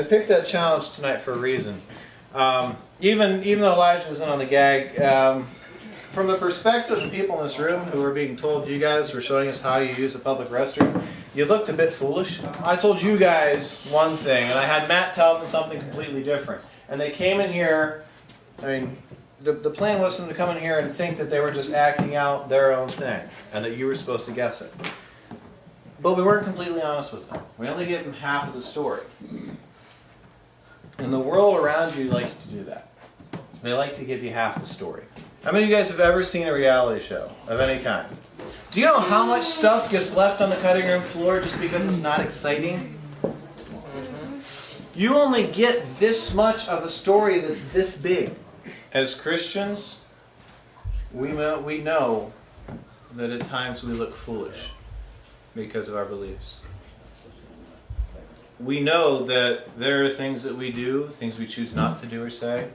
I picked that challenge tonight for a reason. Even though Elijah wasn't on the gag, from the perspective of the people in this room who were being told, you guys were showing us how you use a public restroom, you looked a bit foolish. I told you guys one thing, and I had Matt tell them something completely different. And they came in here, I mean, the plan was for them to come in here and think that they were just acting out their own thing, and that you were supposed to guess it. But we weren't completely honest with them. We only gave them half of the story. And the world around you likes to do that. They like to give you half the story. How many of you guys have ever seen a reality show of any kind? Do you know how much stuff gets left on the cutting room floor just because it's not exciting? You only get this much of a story that's this big. As Christians, we know that at times we look foolish because of our beliefs. We know that there are things that we do, things we choose not to do or say,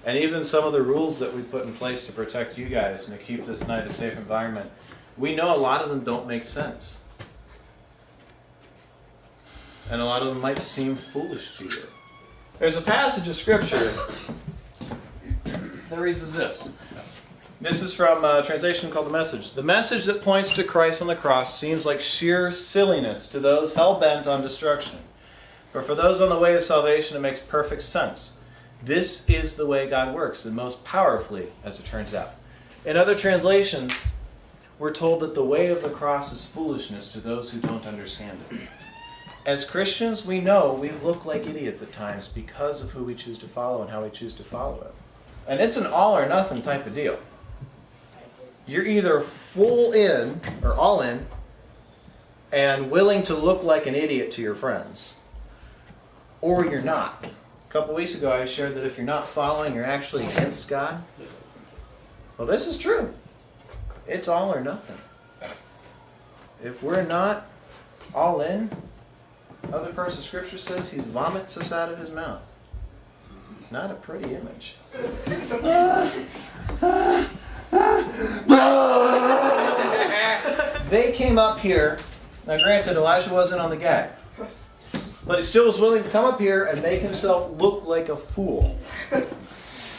and even some of the rules that we put in place to protect you guys and to keep this night a safe environment, we know a lot of them don't make sense. And a lot of them might seem foolish to you. There's a passage of Scripture that reads as this. This is from a translation called The Message. The message that points to Christ on the cross seems like sheer silliness to those hell-bent on destruction. But for those on the way of salvation, it makes perfect sense. This is the way God works, and most powerfully, as it turns out. In other translations, we're told that the way of the cross is foolishness to those who don't understand it. As Christians, we know we look like idiots at times because of who we choose to follow and how we choose to follow it. And it's an all or nothing type of deal. You're either full in, or all in, and willing to look like an idiot to your friends, or you're not. A couple weeks ago I shared that if you're not following, you're actually against God. Well, this is true. It's all or nothing. If we're not all in, other parts of Scripture says He vomits us out of His mouth. Not a pretty image. They came up here. Now granted, Elijah wasn't on the gag. But he still was willing to come up here and make himself look like a fool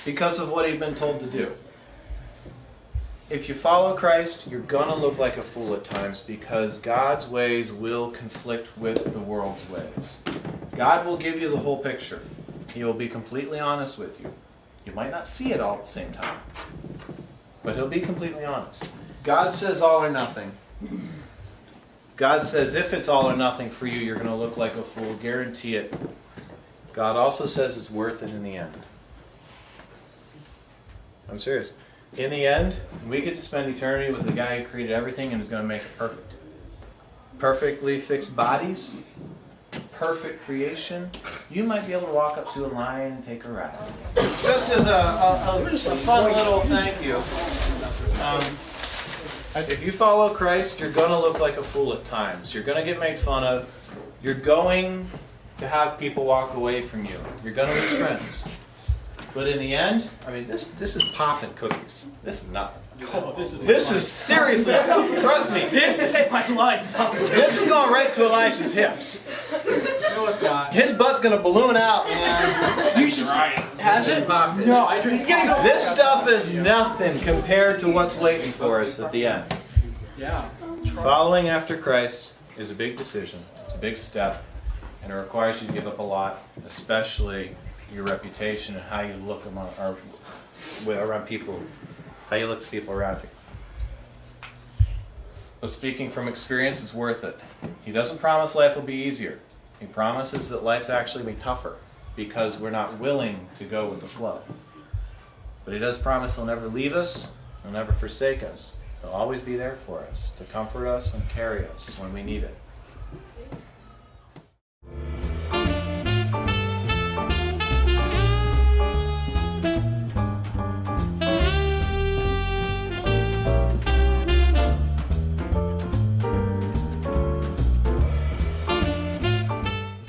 because of what he'd been told to do. If you follow Christ, you're going to look like a fool at times because God's ways will conflict with the world's ways. God will give you the whole picture. He will be completely honest with you. You might not see it all at the same time, but He'll be completely honest. God says all or nothing. God says if it's all or nothing for you, you're going to look like a fool. Guarantee it. God also says it's worth it in the end. I'm serious. In the end, we get to spend eternity with the guy who created everything and is going to make it perfect. Perfectly fixed bodies, perfect creation. You might be able to walk up to a lion and take a ride. Just as a fun little thank you. If you follow Christ, you're going to look like a fool at times. You're going to get made fun of. You're going to have people walk away from you. You're going to lose friends. But in the end, I mean, this is popping cookies. This is nothing. Oh, this is seriously, trust me. This is my life. This is going right to Elisha's hips. No, it's not. His butt's going to balloon out, man. You should. Has it? No, I just. This stuff is nothing compared to what's waiting for us at the end. Yeah. Following after Christ is a big decision. It's a big step, and it requires you to give up a lot, especially your reputation and how you look around people, how you look to people around you. But speaking from experience, it's worth it. He doesn't promise life will be easier. He promises that life's actually going to be tougher because we're not willing to go with the flow. But He does promise He'll never leave us, He'll never forsake us. He'll always be there for us to comfort us and carry us when we need it.